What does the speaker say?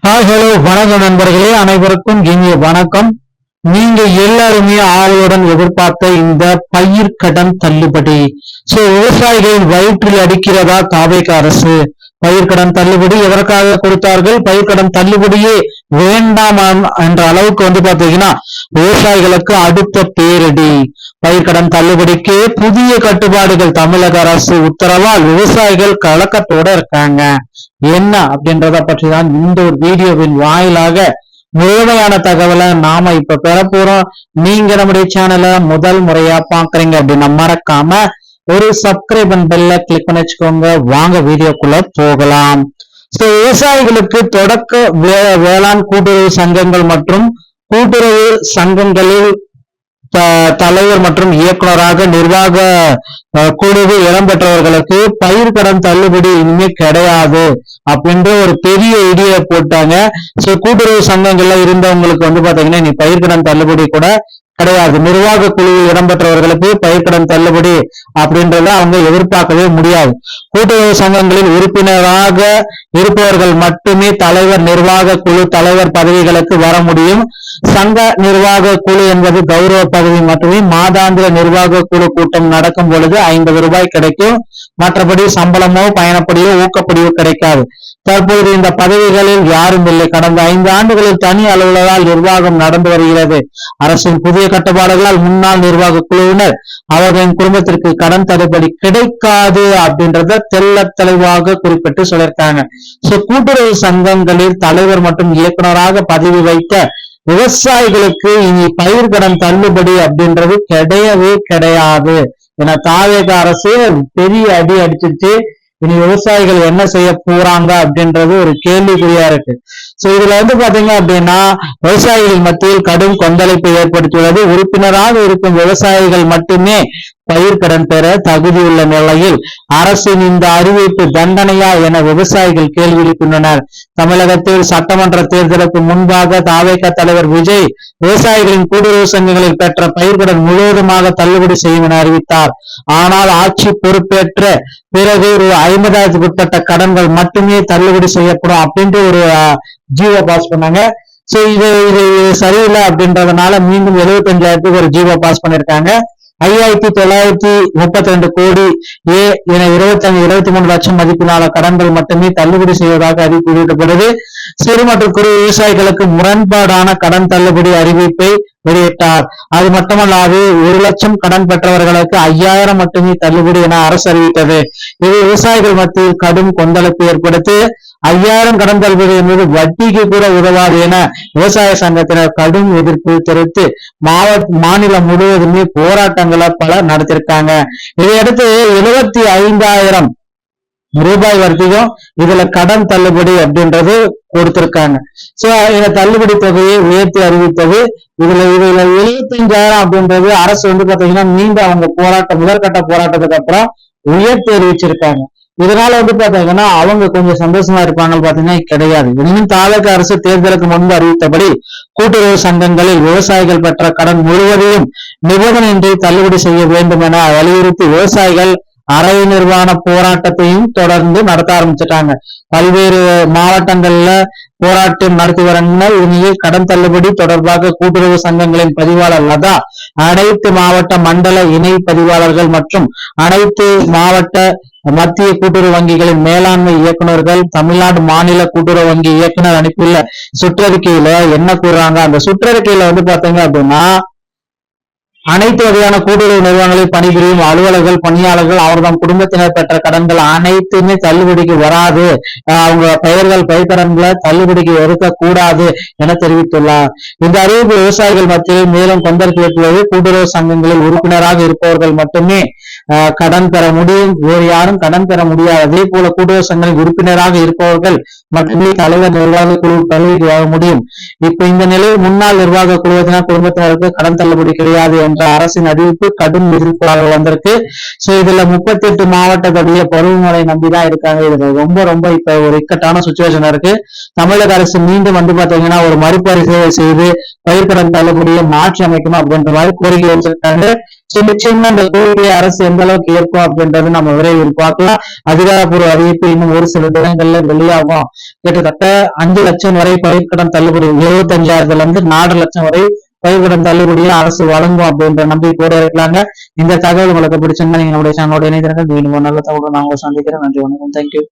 Hi hello வணக்கம் நண்பர்களே, அனைவருக்கும் இனிய வணக்கம். நீங்க எல்லாருமே ஆவலுடன் எதிர்பார்த்த இந்த பயிர் கடன் தள்ளுபடி விவசாயிகளின் வயிற்றில் அடிக்கிறதா தாவேக அரசு? பயிர்க்கடன் தள்ளுபடி எதற்காக கொடுத்தார்கள்? பயிர்க்கடன் தள்ளுபடியே வேண்டாம் என்ற அளவுக்கு பாத்தீங்கன்னா விவசாயிகளுக்கு அடுத்த பேரிடி. பயிர்க்கடன் தள்ளுபடிக்கு புதிய கட்டுப்பாடுகள் தமிழக அரசு உத்தரவால் விவசாயிகள் கலக்கத்தோட இருக்காங்க. என்ன அப்படின்றத பற்றி தான் இந்த ஒரு வீடியோவின் வாயிலாக முழுமையான தகவலை நாம இப்ப பெற போறோம். நீங்க நம்முடைய சேனலை முதல் முறையா பாக்குறீங்க அப்படின்னா மறக்காம ஒரு சப்ஸ்கிரைப் அண்ட் பெல்ல கிளிக் பண்ணி வச்சுக்கோங்க. வாங்க வீடியோக்குள்ள போகலாம். விவசாயிகளுக்கு தொடக்க வேளாண் கூட்டுறவு சங்கங்கள் மற்றும் கூட்டுறவு சங்கங்களில் தலைவர் மற்றும் இயக்குநராக நிர்வாக குழுவு இடம்பெற்றவர்களுக்கு பயிர் கடன் தள்ளுபடி இனிமே கிடையாது அப்படின்ற ஒரு பெரிய ஐடியா போட்டாங்க. கூட்டுறவு சங்கங்கள்ல இருந்தவங்களுக்கு பாத்தீங்கன்னா இனி பயிர் கடன் தள்ளுபடி கூட கிடையாது. நிர்வாக குழுவில் இடம்பெற்றவர்களுக்கு பயிர்க்கடன் தள்ளுபடி அப்படின்றத அவங்க எதிர்பார்க்கவே முடியாது. கூட்டுறவு சங்கங்களில் உறுப்பினராக இருப்பவர்கள் மட்டுமே தலைவர் நிர்வாக குழு தலைவர் பதவிகளுக்கு வர முடியும். சங்க நிர்வாக குழு என்பது கௌரவ பதவி மட்டுமே. மாதாந்திர நிர்வாக குழு கூட்டம் நடக்கும் பொழுது 50 ரூபாய் கிடைக்கும். மற்றபடி சம்பளமோ பயணப்படியோ ஊக்கப்படியோ கிடைக்காது. தற்போது இந்த பதவிகளில் யாரும் இல்லை. கடந்த 5 ஆண்டுகளில் தனி அலுவலரால் நிர்வாகம் நடந்து வருகிறது. அரசின் புதிய கட்டுப்பாடுகளால் முன்னாள் நிர்வாக குழுவினர் அவர்களின் குடும்பத்திற்கு கடன் தள்ளுபடி கிடைக்காது அப்படின்றத தெல்ல தெளிவாக குறிப்பிட்டு சொல்லியிருக்காங்க. கூட்டுறவு சங்கங்களில் தலைவர் மற்றும் இயக்குநராக பதவி வைத்த விவசாயிகளுக்கு இனி பயிர் கடன் தள்ளுபடி அப்படின்றது கிடையவே கிடையாது என தாவேக அரசு பெரிய அடி அடிச்சிருச்சு. இனி விவசாயிகள் என்ன செய்ய போறாங்க அப்படின்றது ஒரு கேள்விக்குறியா இருக்கு. இதுல பாத்தீங்க அப்படின்னா விவசாயிகள் மத்தியில் கடும் கொந்தளிப்பை ஏற்படுத்தியுள்ளது. உறுப்பினராக இருக்கும் விவசாயிகள் மட்டுமே பயிர்க்கடன் பெற தகுதியுள்ள நிலையில் அரசின் இந்த அறிவிப்பு தண்டனையா என விவசாயிகள் கேள்வி எழுப்பியுள்ளனர். தமிழகத்தில் சட்டமன்ற தேர்தலுக்கு முன்பாக தாவேக தலைவர் விஜய் விவசாயிகளின் கூட்டுறவு சங்கங்களில் பெற்ற பயிர்க்கடன் முழுவதுமாக தள்ளுபடி செய்யும் என அறிவித்தார். ஆனால் ஆட்சி பொறுப்பேற்ற பிறகு ஒரு 50,000க்கு உட்பட்ட கடன்கள் மட்டுமே தள்ளுபடி செய்யப்படும் அப்படின்ட்டு ஒரு ஜீவோ பாஸ் பண்ணாங்க. இது சரியில்லை அப்படின்றதுனால மீண்டும் 75,000க்கு ஒரு ஜீவோ பாஸ் பண்ணிருக்காங்க. 5,932 கோடி என 23 லட்சம் மதிப்பிலான கடன்கள் மட்டுமே தள்ளுபடி செய்வதாக அறிவிப்பு வெளியிடப்படுது. சிறு மற்றும் குறு விவசாயிகளுக்கு முரண்பாடான கடன் தள்ளுபடி அறிவிப்பை வெளியிட்டார். அது மட்டுமல்லாது 1 லட்சம் கடன் பெற்றவர்களுக்கு 5,000 மட்டுமே தள்ளுபடி என அரசு அறிவித்தது. இது விவசாயிகள் மத்தியில் கடும் கொந்தளிப்பு ஏற்படுத்தி 5,000 கடன் தள்ளுபடி என்பது வட்டிக்கு கூட உதவாது என விவசாய சங்கத்தினர் கடும் எதிர்ப்பு தெரிவித்து மாநிலம் முழுவதுமே போராட்டங்களை பலர் நடத்திருக்காங்க. இதையடுத்து 75,000 ரூபாய் வரைக்கும் இதுல கடன் தள்ளுபடி அப்படின்றது கொடுத்திருக்காங்க. இந்த தள்ளுபடி தொகையை உயர்த்தி அறிவித்தது. இதுல 75,000 அப்படின்றது அரசு பாத்தீங்கன்னா மீண்டும் அவங்க முதற்கட்ட போராட்டத்துக்கு அப்புறம் உயர்த்தி அறிவிச்சிருக்காங்க. இதனால பாத்தீங்கன்னா அவங்க கொஞ்சம் சந்தோஷமா இருப்பாங்க பாத்தீங்கன்னா கிடையாது. இன்னும் தாவேக அரசு தேர்தலுக்கு முன்பு அறிவித்தபடி கூட்டுறவு சங்கங்களில் விவசாயிகள் பெற்ற கடன் முழுவதையும் நிபந்தனையின்றி தள்ளுபடி செய்ய வேண்டும் என வலியுறுத்தி விவசாயிகள் அரை நிர்வாண போராட்டத்தையும் தொடர்ந்து நடத்த ஆரம்பிச்சிட்டாங்க. பல்வேறு மாவட்டங்கள்ல போராட்டம் நடத்தி வரங்கள். இந்நிலையில் கடன் தள்ளுபடி தொடர்பாக கூட்டுறவு சங்கங்களின் பதிவாளர் லதா அனைத்து மாவட்ட மண்டல இணை பதிவாளர்கள் மற்றும் அனைத்து மாவட்ட மத்திய கூட்டுறவு வங்கிகளின் மேலாண்மை இயக்குநர்கள் தமிழ்நாடு மாநில கூட்டுறவு வங்கி இயக்குனர் அனுப்பியுள்ள சுற்றறிக்கையில என்ன கூறுறாங்க? அந்த சுற்றறிக்கையில பாத்தீங்க அப்படின்னா அனைத்து வகையான கூட்டுறவு நிறுவனங்களில் பணிபுரியும் அலுவலர்கள் பணியாளர்கள் அவர்தம் குடும்பத்தினர் பெற்ற கடன்கள் அனைத்துமே தள்ளுபடிக்கு வராது. அவங்க பயிர்க்கடன்களை தள்ளுபடிக்கு எடுக்க கூடாது என தெரிவித்துள்ளார். இந்த அறிவிப்பு விவசாயிகள் மத்தியில் மேலும் கொந்தளிப்பு ஏற்படுவது. கூட்டுறவு சங்கங்களில் உறுப்பினராக இருப்பவர்கள் மட்டுமே கடன் பெற முடியும், வேறு யாரும் கடன் பெற முடியாது. அதே போல கூட்டுறவு சங்கங்களில் உறுப்பினராக இருப்பவர்கள் மட்டுமே தலைவர் நிர்வாக குழு பதவிக்கு வர முடியும். இப்ப இந்த நிலையில் முன்னாள் நிர்வாக குழுவினர் குடும்பத்தினருக்கு கடன் தள்ளுபடி கிடையாது என்ற அரசின் அறிவிப்பு கடும் எதிர்ப்பாக வந்திருக்கு. இதுல 38 மாவட்டத்துடைய பருவமழை நம்பிதான் இருக்காங்க. இது ரொம்ப இப்ப ஒரு இக்கட்டான சுச்சுவேஷன் இருக்கு. தமிழக அரசு மீண்டும் பாத்தீங்கன்னா ஒரு மறுபரிசீலனை செய்து பயிர்க்கடன் தள்ளுபடியை மாற்றி அமைக்கணும் அப்படின்ற மாதிரி கோரிக்கை வச்சிருக்காங்க. நிச்சயமா இந்த கோரிக்கையை அரசு எந்த அளவுக்கு ஏற்கும் அப்படின்றது நம்ம விரைவில் பார்க்கலாம். அதிகாரப்பூர்வ அறிவிப்பு இன்னும் ஒரு சில தினங்கள்ல வெளியாகும். கிட்டத்தட்ட 5 லட்சம் வரை பயிர்க்கடன் தள்ளுபடி, 75,000 இருந்து 4 லட்சம் வரை பயிர்க்கடன் தள்ளுபடியை அரசு வழங்கும் அப்படின்ற நம்பிக்கையோட இருக்கலாங்க. இந்த தகவல் உங்களுக்கு பிடிச்சிருந்தா நீங்க நம்முடைய சேனலோட இணைந்திருங்கள். மீண்டும் ஒரு நல்ல தகவல் நான் உங்களை சந்திக்கிறேன். நன்றி, வணக்கம். தேங்க்யூ.